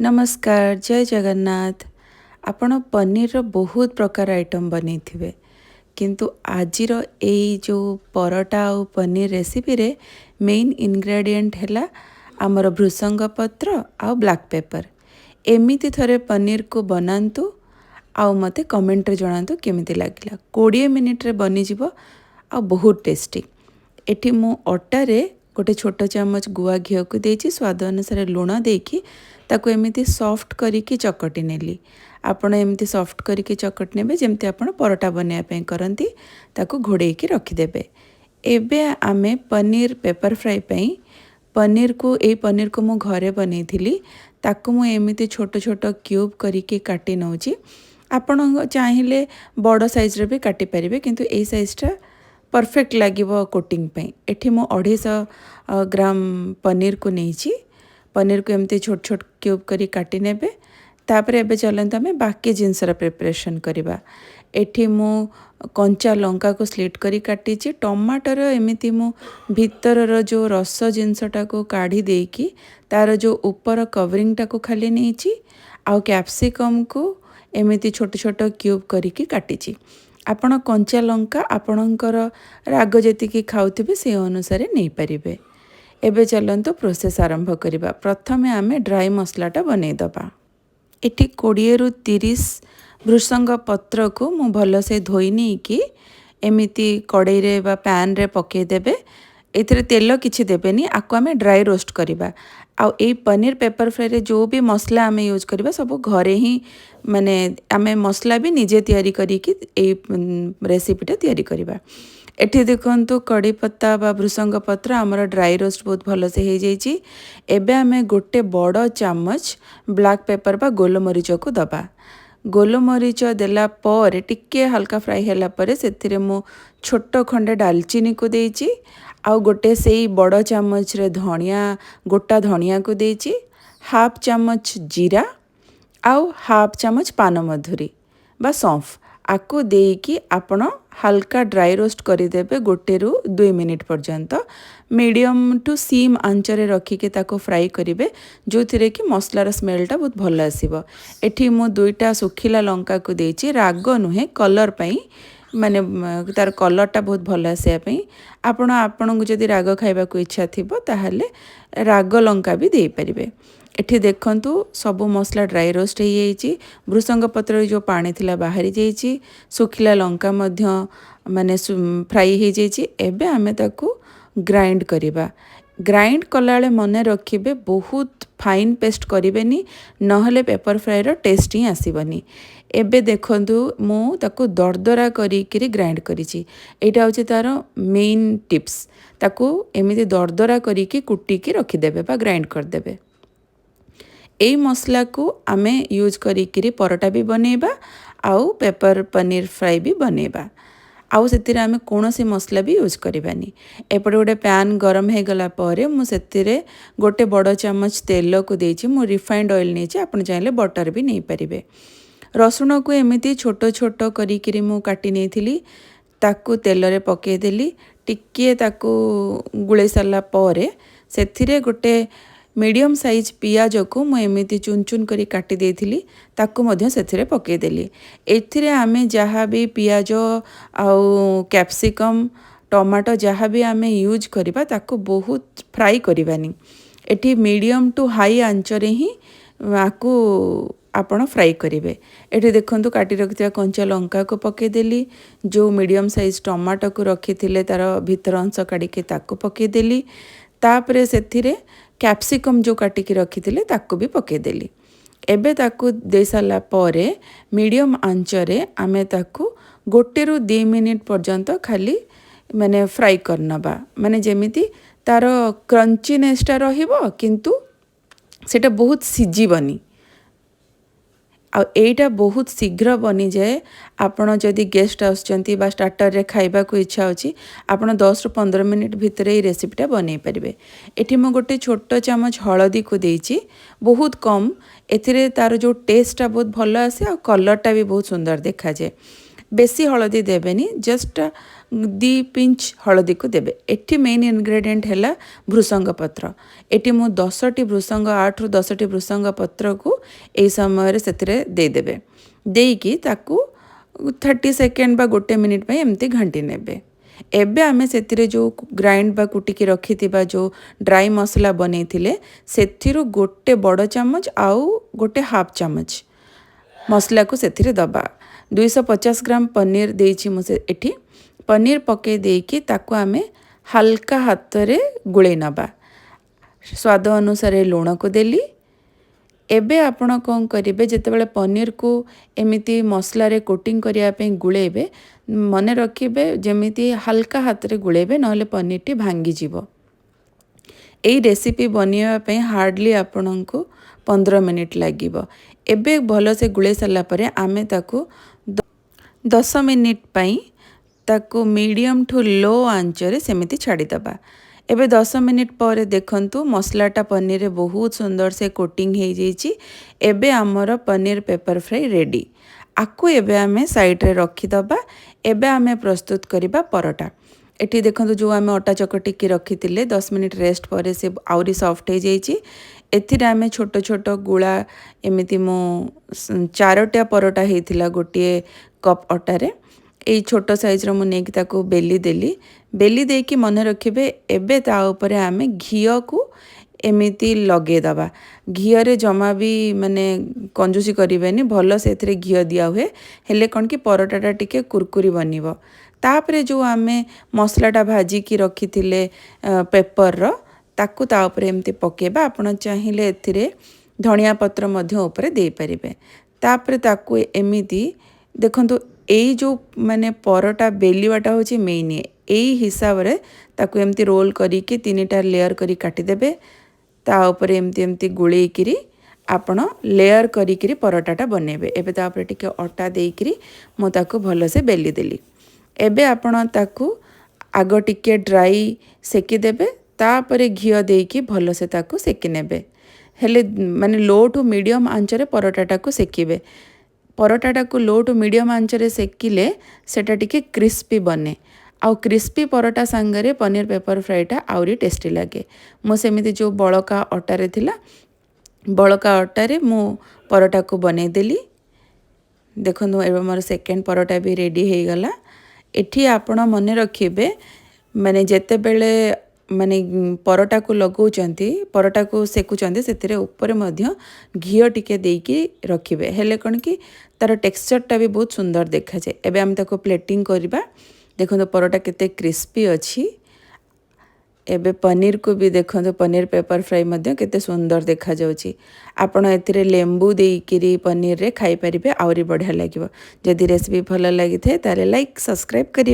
नमस्कार जय जगन्नाथ। आपण पनीर बहुत प्रकार आइटम बनी थे किंतु आजिर एई जो परोटा और पनीर रेसिपी रे मेन इंग्रेडिएंट है आमर भृसंग पत्र आ ब्लैक पेपर। एमिति थरे पनीर को बनातु आउ मते कमेंट रे जणातु केमिति लागिला। 20 मिनिट रे बनी जिवो आ बहुत टेस्टी। एठी मु अटा रे गोटे छोट चामच गुआ घी को देछि, स्वाद अनुसार लुण देकी ताको एमिति सॉफ्ट करिकी चकटी नेली। आपण एमिति सॉफ्ट करिकी चकटी नेबे जेमति आपण परोटा बनैया पे करंती, ताको घोड़ेकी रखिदेबे। एबे आमे पनीर पेपर फ्राई पई पनीर को मु घरे बनै थिली, ताको मु एमिति छोट छोट क्यूब करिकी काटी नउची। आपण चाहिले बड़ साइज रे भी काटी परिबे, किंतु ए साइजटा परफेक्ट लागिबो कोटिंग पई। एठी मु 250 ग्राम पनीर को नेछि। पनीर को एमती छोट छोट क्यूब करी काटी नेबे। तापर एबे चलंत आमे बाकी जिनसर प्रिपरेशन करिबा। एठी मु कंचा लंका को स्लिट करी काटीछि। टमाटर एमिति मु भीतर जो रस जिनसटा को काढ़ी देकी तार जो ऊपर कवरिंगटा को खाली नेछि। आ कैप्सिकम को एमिति छोट छोट क्यूब करिकी काटीछि। आपण कंचा लंका आपणकर राग जेतिकी खाउथिबे से अनुसार नहीं पारिबे। एबे चलंतु प्रोसेस आरंभ करिबा। प्रथमे आमे ड्राई मसलाटा बनै दबा। एठी 20 रु 30 भृसंग पत्र को मु भल से धोई नहीं कि एमिति कड़ाई रे बा पैन रे पके देबे। एथिरे तेल किछि देबेनी, आको आमे ड्राई रोस्ट करिबा। आउ ए पनीर पेपर फ्राई रे जो भी मसला आमे यूज करिबा सब घरे ही, माने आमे मसला भी निजे तैयारी करिकी ए रेसिपीटा तैयारी करिबा। एठी देखंतु कड़ी पत्ता बा भृसंग पत्र आमर ड्राई रोस्ट बहुत भल से हो जाइए। एबे आमे गोटे बड़ चामच ब्लैक पेपर बा गोलमरीच को दबा। गोलमरीच देला पर टिके हल्का फ्राई होला पर सेथिरे मु छोट खंडे दालचीनी को देइछि। आउ गोटे सेई बड़ चामच रे धनिया, गोटा धनिया को देइछि। हाफ चामच जीरा आउ हाफ चामच पान मधुरी बा सौंफ आको देकी आपण हल्का ड्राई रोस्ट करदेबे 1 रु 2 मिनिट पर्यंत। मीडियम टू सीम आंचरे रखिके ताको फ्राई करिवे, जो थिरे कि मसलार स्मेलटा बहुत भल आसीबो। एठी मु 2टा सुखिला लंका को देछि, राग नुहे कलर पई, माने तार कलरटा बहुत भल आसे पई। आपण को जदि राग खाइबा को इच्छा थिबो ताहाले राग लंका भी देई परिबे। एठी देखंतु सबु मसला ड्राई रोस्ट हो जाइए। भृसंग पत्र जो पानी थिला बाहरी जाइए। सुखिला लंका मध्य माने फ्राई हो जाइए। एबे आमे ताकू ग्राइंड करिबा। ग्राइंड कलाले मने रखिबे बहुत फाइन पेस्ट करिबेनी, नहले पेपर फ्राई रो टेस्ट ही आसीबनी। एबे देखंतु मु ताकू दरदरा करिकिरी ग्राइंड करिछि। एटा होछि तार मेन टिप्स। ताकू एमिति दरदरा करिकी कुटिकी रखिदेबे बा ग्राइंड करदेबे। एई मसला को आमे यूज करिकिरी परोटा भी बनेबा आउ पेपर पनीर फ्राई भी बनेबा। आउ सेतिरे आमे कोनोसी मसला भी यूज करिबानी। एपटे गोटे पैन गरम हे गला परे मु सेतिरे गोटे बड़ चामच तेल को देछि। मु रिफाइंड ऑयल नेछि, आपण चाहिले बटर भी नहीं परिबे। रसुण को एमिति छोट छोट करिकिरी मु काटी नेथिली, ताकू तेल रे पके देली। टिके ताकू गुळे साला परे सेतिरे गोटे मीडियम साइज पियाज को मु एमिति चुन चुन करी काटी देथिली, ताकू मध्य सेथिरे पके देली। एथिरे आमे जहाँ भी पियाज आउ कैप्सिकम टमाटो जहाँ भी आमे यूज करिबा ताकू बहुत फ्राई करिबानी। एठी मीडियम टू हाई आंचरे ही आकू आपण फ्राई करिवे। एठी देखंतु काटी रखिथिबा कंचा लंका को पके देली। जो मीडियम साइज टमाटो को रखिथिले तार भीतर अंश काढिके ताकू पके देली। तापरे सेथिरे कैप्सिकम जो काटिकी रखिथिले ताकू भी पके देली। एबे ताकू दे साला परे मीडियम आंचरे आमे ताकू 1 रु 2 मिनिट पर्यंत खाली माने फ्राई करनबा, माने जेमिति तार क्रंचीनेसटा रहिबो किंतु सेटा बहुत सिजिबनी। आ एटा बहुत शीघ्र बनी जाए। आपण जदि गेस्ट आसचंती बा स्टार्टर रे खाइबा को इच्छा होची, आपण 10 रु 15 मिनिट भितर ए रेसिपीटा बनै परिबे। एठी मु गोटे छोट चामच हळदी को देछि, बहुत कम। एथिरे तार जो टेस्टटा बहुत भल आसे आ कलरटा भी बहुत सुंदर देखा जाए। बेसी हळदी देबेनी, जस्ट दी पिंच हलदी को देबे। एठी मेन इनग्रेडिएंट हैला भृसंग पत्र। एठी मु 10टी भृसंग 8 रु 10टी भृसंग पत्र को एई समय रे सेतिरे दे देबे। देकी ताकू 30 सेकेंड बा गोटे मिनिट पे एमती घंटी नेबे। एबे आमे सेतिरे जो ग्राइंड बा कुटिकी रखिथिबा जो ड्राई मसला बनैथिले सेथिरु गोटे बड़ चामच आउ गोटे हाफ चामच मसला को सेथिरे दबा। 250 ग्राम पनीर देइछि मु से एठी पनीर पके देकी ताकू आमे हल्का हाथ रे गुळे नबा। स्वाद अनुसार लूण को देली। एबे आपण कौन करेंगे जितेबाला पनीर को एमिती मसला रे कोटिंग करने गुड़ेबे मन रखिए जमीती हल्का हाथ रे गुड़ेबे नहले पनीर टी भांगी जीवो। एई रेसिपी बनवाई हार्डली आपण को 15 मिनिट लगिबो। एबे भल से गुड़े सारा पर आमे ताकू 10 मिनिट पाई ताकू मीडियम टू लो आंचरे सेमिति छाड़ीदबा। एबे 10 मिनिट पर देखंतु मसलाटा पनीर रे बहुत सुंदर से कोटिंग हो जाइए। एबे आमर पनीर पेपर फ्राई रेडी। आकु एबे आमे साइड रे रखीदबा। एबे आमे प्रस्तुत करिबा परोटा। एठी देखंतु जो आमे अटा चकटिकी रखिथिले 10 मिनिट रेस्ट पर से आउरी सॉफ्ट हो जाइए। एथिरे आमे छोट छोट गुळा एमिति मो 4टा परोटा हेतिला गोटे कप अटारे एई छोट साइज रो मु नेकी ताको बेली देली। बेली देकी मन रखिबे एबे ता ऊपर आमे घियो को एमिति लगे दबा। घियो रे जमा भी माने कंजूसी करिवेनी भलो सेथिरे घियो दिया हुए हेले कोन कि परोटाटा टिके कुरकुरी बनिवो। तापरे जो आमे मसलाटा भाजी की रखिथिले पेपर रो ताकू ता ऊपर एमिति पकेबा। आपण चाहिले एथिरे धनिया पत्र मध्य ऊपर देई परिबे। तापरे ताकू एमिति देखंतु एई जो माने परोटा बेलीवाटा होची मेन एई हिसाब रे ताकू एमती रोल करी कि 3टा लेयर करी काटी देबे। ता ऊपर एमती एमती गुळेई किरी आपण लेयर करी किरी परोटाटा बनेबे। एबे ता ऊपर टिके अटा देई किरी मो ताकू भलो से बेली देली। एबे आपण ताकू आगो टिके ड्राई सेकी देबे। ता ऊपर घियो देई कि भलो से ताकू सेकी नेबे। हेले माने लो टू मीडियम आंचरे परोटाटा को सेकीबे। परोटाटा को लो टू मीडियम आंचरे सेकिले सेटा टिके क्रिस्पी बने। आउ क्रिस्पी परोटा सांगरे पनीर पेपर फ्राईटा आउरी टेस्टी लगे। मो सेमिति जो बड़का अटारे थिला बड़का अटारे मो परोटा को बने देली। देखो एबे मोर सेकेंड परोटा भी रेडी हो गला। एठी आपण मन रखिबे माने जेते बेले माने परोटा को लगौचंती परोटा को सेकुचंती सेतिरे ऊपर मध्य घियो टिके देकी रखिबे हेले कोन कि तार टेक्सचरटा भी बहुत सुंदर देखा जाए। एबे हम ताको प्लेटिंग करबा। देखो परोटा केते क्रिस्पी अच्छी। एबे पनीर को भी देखो पनीर पेपर फ्राई मध्य केते सुंदर देखा जाउची। आपण एथिरे लेंबू देइकिरी पनीर रे खाई परिबे आउरी बढ़िया लागिवो। जदि रेसिपी भल लागि थे तारे लाइक सब्सक्राइब करी।